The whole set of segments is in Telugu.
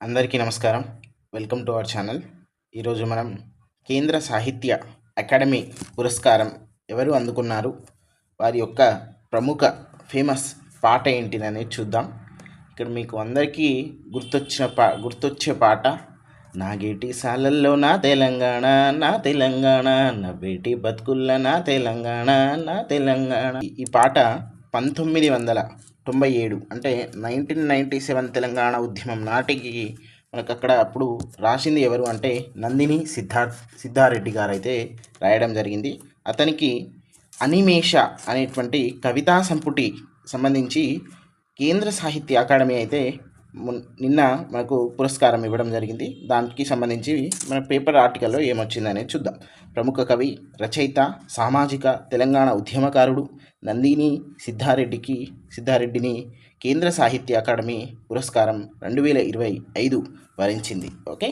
అందరికీ నమస్కారం. Welcome to our channel. ఈరోజు మనం కేంద్ర సాహిత్య అకాడమీ పురస్కారం ఎవరు అందుకున్నారు, వారి యొక్క ప్రముఖ ఫేమస్ పాట ఏంటిదని చూద్దాం. ఇక్కడ మీకు అందరికీ గుర్తొచ్చే పాట నాగేటి సాలల్లో నా తెలంగాణ, నా తెలంగాణ, నా బేటి బతుకుల్ల నా తెలంగాణ, నా తెలంగాణ. ఈ పాట 1997 అంటే 1997 తెలంగాణ ఉద్యమం నాటికి మనకు అక్కడ అప్పుడు రాసింది ఎవరు అంటే నందిని సిద్ధారెడ్డి గారు అయితే రాయడం జరిగింది. అతనికి అనిమేష అనేటువంటి కవితా సంపుటి సంబంధించి కేంద్ర సాహిత్య అకాడమీ అయితే నిన్న మనకు పురస్కారం ఇవ్వడం జరిగింది. దానికి సంబంధించి మన పేపర్ ఆర్టికల్లో ఏమొచ్చిందనేది చూద్దాం. ప్రముఖ కవి, రచయిత, సామాజిక తెలంగాణ ఉద్యమకారుడు నందిని సిద్ధారెడ్డిని కేంద్ర సాహిత్య అకాడమీ పురస్కారం 2025 వరించింది. ఓకే,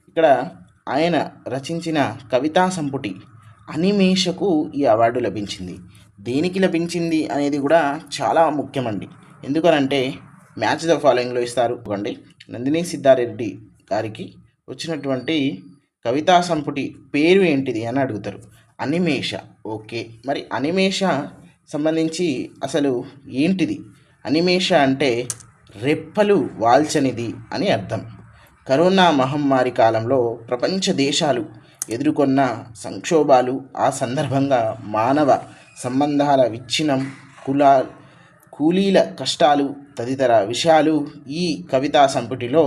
ఇక్కడ ఆయన రచించిన కవితా సంపుటి అనిమేషకు ఈ అవార్డు లభించింది. దేనికి లభించింది అనేది కూడా చాలా ముఖ్యమండి. ఎందుకనంటే మ్యాచ్ ద ఫాలోయింగ్లో ఇస్తారు అండి. నందిని సిద్ధారెడ్డి గారికి వచ్చినటువంటి కవితా సంపుటి పేరు ఏంటిది అని అడుగుతారు. అనిమేష. ఓకే, మరి అనిమేష సంబంధించి అసలు ఏంటిది? అనిమేష అంటే రెప్పలు వాల్చనిది అని అర్థం. కరోనా మహమ్మారి కాలంలో ప్రపంచ దేశాలు ఎదుర్కొన్న సంక్షోభాలు, ఆ సందర్భంగా మానవ సంబంధాల విచ్ఛిన్నం, కూలీల కష్టాలు తదితర విషయాలు ఈ కవితా సంపుటిలో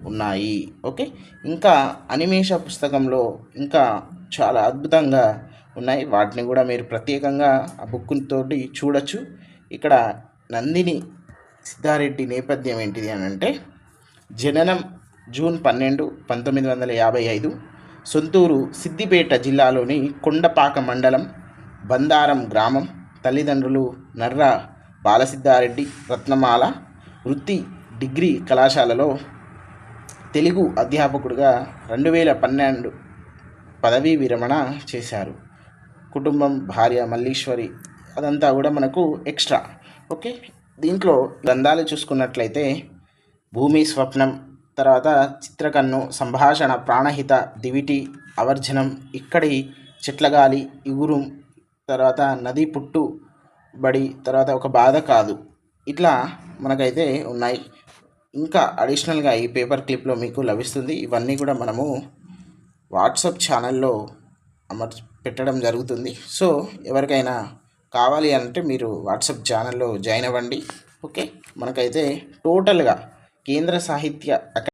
ఉన్నాయి. ఓకే, ఇంకా అనిమేష పుస్తకంలో ఇంకా చాలా అద్భుతంగా ఉన్నాయి. వాటిని కూడా మీరు ప్రత్యేకంగా ఆ బుక్ తోటి చూడొచ్చు. ఇక్కడ నందిని సిద్ధారెడ్డి నేపథ్యం ఏంటిది అని అంటే జననం జూన్ 12, 1955, సొంతూరు సిద్దిపేట జిల్లాలోని కొండపాక మండలం బందారం గ్రామం. తల్లిదండ్రులు నర్రా బాలసిద్ధారెడ్డి, రత్నమాల. వృత్తి డిగ్రీ కళాశాలలో తెలుగు అధ్యాపకుడిగా 2012 పదవీ విరమణ చేశారు. కుటుంబం, భార్య మల్లీశ్వరి, అదంతా కూడా మనకు ఎక్స్ట్రా. ఓకే, దీంట్లో గ్రంథాలు చూసుకున్నట్లయితే భూమి స్వప్నం, తర్వాత చిత్రకన్ను, సంభాషణ, ప్రాణహిత, దివిటి, అవర్జనం, ఇక్కడి చెట్లగాలి, ఇగురం, తర్వాత నది పుట్టు బడి, తర్వాత ఒక బాధ కాదు, ఇట్లా మనకైతే ఉన్నాయి. ఇంకా అడిషనల్గా ఈ పేపర్ క్లిప్లో మీకు లభిస్తుంది. ఇవన్నీ కూడా మనము వాట్సాప్ ఛానల్లో పెట్టడం జరుగుతుంది. సో ఎవరికైనా కావాలి అంటే మీరు వాట్సాప్ ఛానల్లో జాయిన్ అవ్వండి. ఓకే, మనకైతే టోటల్గా కేంద్ర సాహిత్య